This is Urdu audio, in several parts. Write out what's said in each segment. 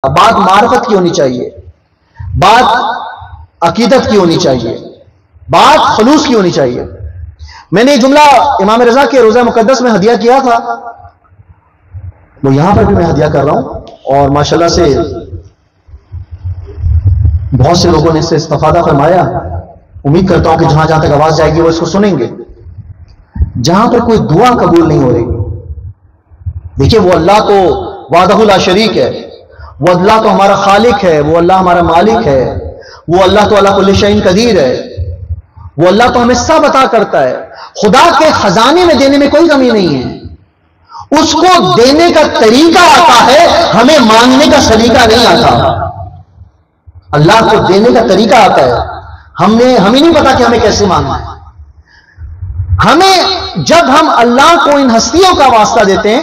بات معرفت کی ہونی چاہیے، بات عقیدت کی ہونی چاہیے، بات خلوص کی ہونی چاہیے۔ میں نے یہ جملہ امام رضا کے روزہ مقدس میں ہدیہ کیا تھا، وہ یہاں پر بھی میں ہدیہ کر رہا ہوں، اور ماشاءاللہ سے بہت سے لوگوں نے اس سے استفادہ فرمایا۔ امید کرتا ہوں کہ جہاں جہاں تک آواز جائے گی وہ اس کو سنیں گے۔ جہاں پر کوئی دعا قبول نہیں ہو رہی، دیکھیے وہ اللہ تو وحدہ لا شریک ہے، وہ اللہ تو ہمارا خالق ہے، وہ اللہ ہمارا مالک ہے، وہ اللہ تو علی کل شیء قدیر ہے، وہ اللہ تو ہمیں سب عطا کرتا ہے۔ خدا کے خزانے میں دینے میں کوئی کمی نہیں ہے، اس کو دینے کا طریقہ آتا ہے، ہمیں مانگنے کا سلیقہ نہیں آتا۔ اللہ کو دینے کا طریقہ آتا ہے، ہمیں نہیں پتا کہ ہمیں کیسے مانگنا ہے۔ ہمیں جب ہم اللہ کو ان ہستیوں کا واسطہ دیتے ہیں،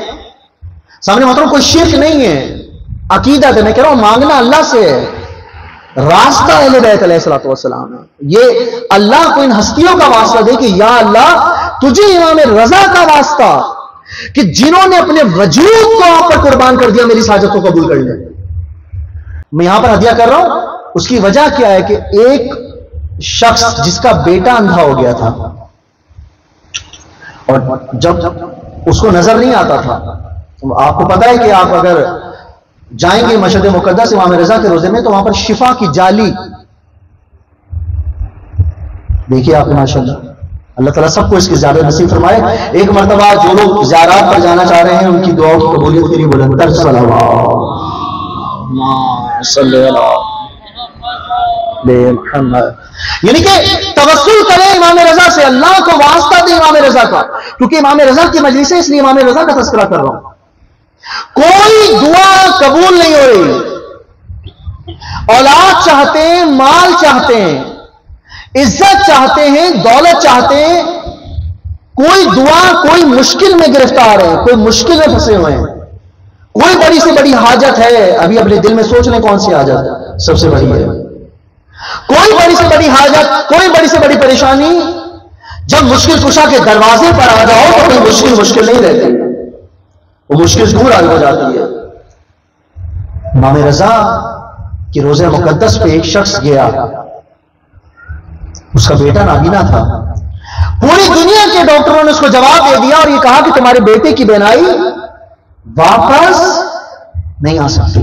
سامنے مطلب کوئی شرک نہیں ہے، عقیدت ہے، میں کہہ رہا ہوں مانگنا اللہ سے ہے، راستہ اہل بیت علیہ الصلوۃ والسلام ہے۔ یہ اللہ کو ان ہستیوں کا واسطہ دے کہ یا اللہ تجھے امام رضا کا واسطہ کہ جنہوں نے اپنے وجود کو آپ پر قربان کر دیا، میری حاجت کو قبول کر لے۔ میں یہاں پر ہدیہ کر رہا ہوں، اس کی وجہ کیا ہے کہ ایک شخص جس کا بیٹا اندھا ہو گیا تھا، اور جب اس کو نظر نہیں آتا تھا، آپ کو پتا ہے کہ آپ اگر جائیں گے مشہد مقدس امام رضا کے روزے میں تو وہاں پر شفا کی جالی دیکھیے آپ، ماشاءاللہ اللہ تعالیٰ سب کو اس کی زیادہ نصیب فرمائے۔ ایک مرتبہ جو لوگ زیارات پر جانا چاہ رہے ہیں ان کی دعاؤں کی قبولیت کے لیے بلندر یعنی کہ توسل کریں امام رضا سے، اللہ کو واسطہ دیں امام رضا کا، کیونکہ امام رضا کی مجلس ہے اس لیے امام رضا کا تذکرہ کر رہا ہوں۔ کوئی دعا قبول نہیں ہو رہی، اولاد چاہتے ہیں، مال چاہتے ہیں، عزت چاہتے ہیں، دولت چاہتے ہیں، کوئی دعا، کوئی مشکل میں گرفتار ہے، کوئی مشکل میں پھنسے ہوئے ہیں، کوئی بڑی سے بڑی حاجت ہے، ابھی اپنے دل میں سوچ لیں کون سی حاجت سب سے بڑی ہے، کوئی بڑی سے بڑی حاجت، کوئی بڑی سے بڑی پریشانی، جب مشکل کشا کے دروازے پر آ جاؤ تو کوئی مشکل نہیں رہتی، وہ مشکل دور آگے ہو جاتی ہے۔ امام رضا کی روزہ مقدس پہ ایک شخص گیا، اس کا بیٹا نابینا تھا، پوری دنیا کے ڈاکٹروں نے اس کو جواب دے دیا اور یہ کہا کہ تمہارے بیٹے کی بینائی واپس نہیں آ سکتی۔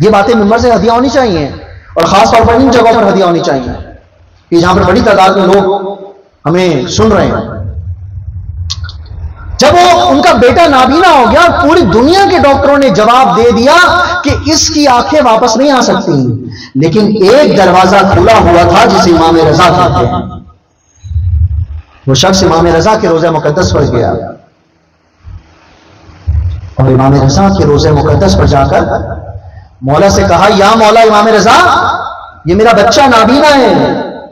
یہ باتیں ممبر سے ہدیہ ہونی چاہیے، اور خاص طور پر ان جگہوں پر ہدیہ ہونی چاہیے کہ جہاں پر بڑی تعداد میں لوگ ہمیں سن رہے ہیں۔ جب وہ ان کا بیٹا نابینا ہو گیا، پوری دنیا کے ڈاکٹروں نے جواب دے دیا کہ اس کی آنکھیں واپس نہیں آ سکتی، لیکن ایک دروازہ کھلا ہوا تھا جسے امام رضا کہتے ہیں۔ وہ شخص امام رضا کے روزہ مقدس پر گیا، اور امام رضا کے روزہ مقدس پر جا کر مولا سے کہا، یا مولا امام رضا، یہ میرا بچہ نابینا ہے،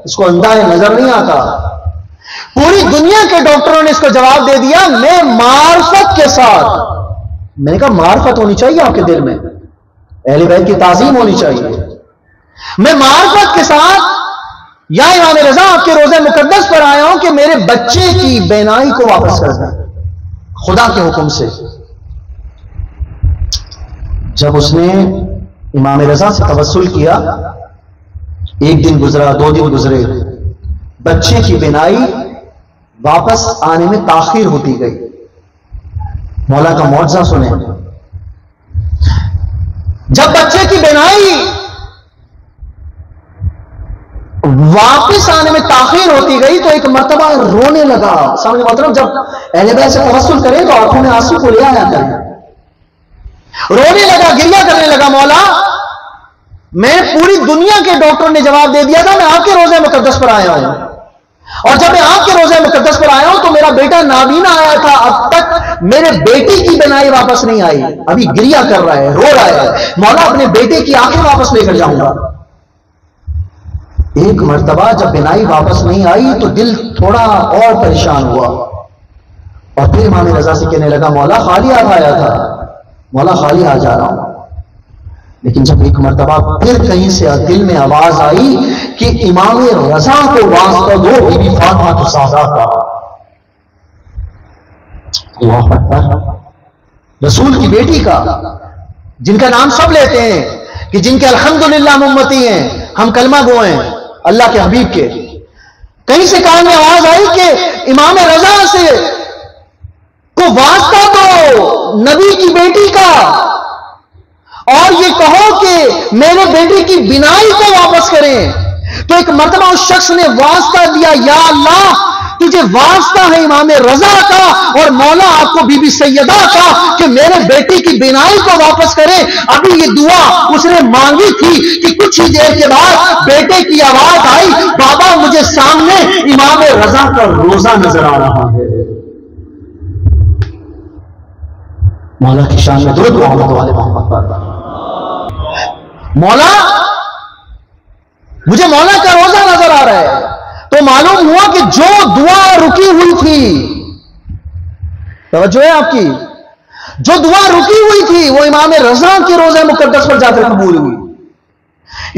اس کو اندھا ہے، نظر نہیں آتا۔ پوری دنیا کے ڈاکٹروں نے اس کو جواب دے دیا، میں معرفت کے ساتھ، میں نے کہا معرفت ہونی چاہیے آپ کے دل میں، اہل بیت کی تعظیم ہونی چاہیے، میں معرفت کے ساتھ یا امام رضا آپ کے روزہ مقدس پر آیا ہوں کہ میرے بچے کی بینائی کو واپس کر دیں خدا کے حکم سے۔ جب اس نے امام رضا سے توسل کیا، ایک دن گزرا، 2 دن گزرے، بچے کی بینائی واپس آنے میں تاخیر ہوتی گئی۔ مولا کا معجزہ سنیں، جب بچے کی بینائی واپس آنے میں تاخیر ہوتی گئی تو ایک مرتبہ رونے لگا۔ سامنے مطلب جب اہل بیت سے توسل کریں تو آنکھوں میں آنسو کو لے آیا کریں، رونے لگا، گریہ کرنے لگا، مولا میں پوری دنیا کے ڈاکٹروں نے جواب دے دیا تھا، میں آپ کے روزہ مقدس پر آیا ہوں، اور جب میں آپ کے روزہ مقدس پر آیا ہوں تو میرا بیٹا نابینا آیا تھا، اب تک میرے بیٹے کی بینائی واپس نہیں آئی، ابھی گریہ کر رہا ہے، رو رہا ہے، مولا اپنے بیٹے کی آنکھیں واپس لے کر جاؤں گا۔ ایک مرتبہ جب بینائی واپس نہیں آئی تو دل تھوڑا اور پریشان ہوا، اور پھر امام رضا سے کہنے لگا، مولا خالی ہاتھ آیا تھا، مولا خالی ہاتھ جا رہا ہوں۔ لیکن جب ایک مرتبہ پھر کہیں سے دل میں آواز آئی کہ امام رضا کو واسطہ دو بی بی فاطمہ الزہرا کا، اللہ اکبر، رسول کی بیٹی کا، جن کا نام سب لیتے ہیں کہ جن کے الحمدللہ ہم امتی ہیں، ہم کلمہ گو ہیں اللہ کے حبیب کے، کہیں سے کان میں آواز آئی کہ امام رضا سے کو واسطہ دو نبی کی بیٹی کا، اور یہ کہو کہ میرے بیٹی کی بینائی کو واپس کریں. تو ایک مرتبہ اس شخص نے واسطہ دیا، یا اللہ تجھے واسطہ ہے امام رضا کا اور مولا آپ کو بی بی سیدہ کا کہ میرے بیٹی کی بینائی کو واپس کرے. ابھی یہ دعا اس نے مانگی تھی کہ کچھ ہی دیر کے بعد بیٹے کی آواز آئی، بابا مجھے سامنے امام رضا کا روزہ نظر آ رہا ہے. مولا کی شان میں درود محمد والے محمد پر. مولا مجھے مولا کا روزہ نظر آ رہا ہے. تو معلوم ہوا کہ جو دعا رکی ہوئی تھی، توجہ ہے آپ کی، جو دعا رکی ہوئی تھی وہ امام رضا کے روزہ مقدس پر جا کر قبول ہوئی.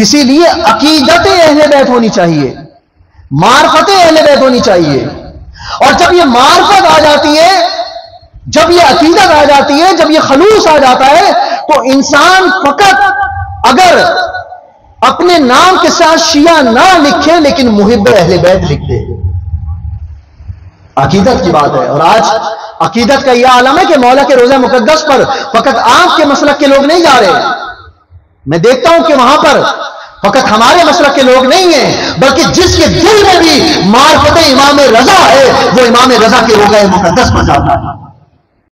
اسی لیے عقیدت اہل بیت ہونی چاہیے، معرفت اہل بیت ہونی چاہیے. اور جب یہ معرفت آ جاتی ہے، جب یہ عقیدت آ جاتی ہے، جب یہ خلوص آ جاتا ہے، تو انسان فقط اگر اپنے نام کے ساتھ شیعہ نہ لکھے لیکن محب اہل بیت لکھ دے. عقیدت کی بات ہے. اور آج عقیدت کا یہ عالم ہے کہ مولا کے روزہ مقدس پر فقط آپ کے مسلک کے لوگ نہیں جا رہے. میں دیکھتا ہوں کہ وہاں پر فقط ہمارے مسلک کے لوگ نہیں ہیں، بلکہ جس کے دل میں بھی معرفت امام رضا ہے وہ امام رضا کے روزہ مقدس پر جاتا ہے.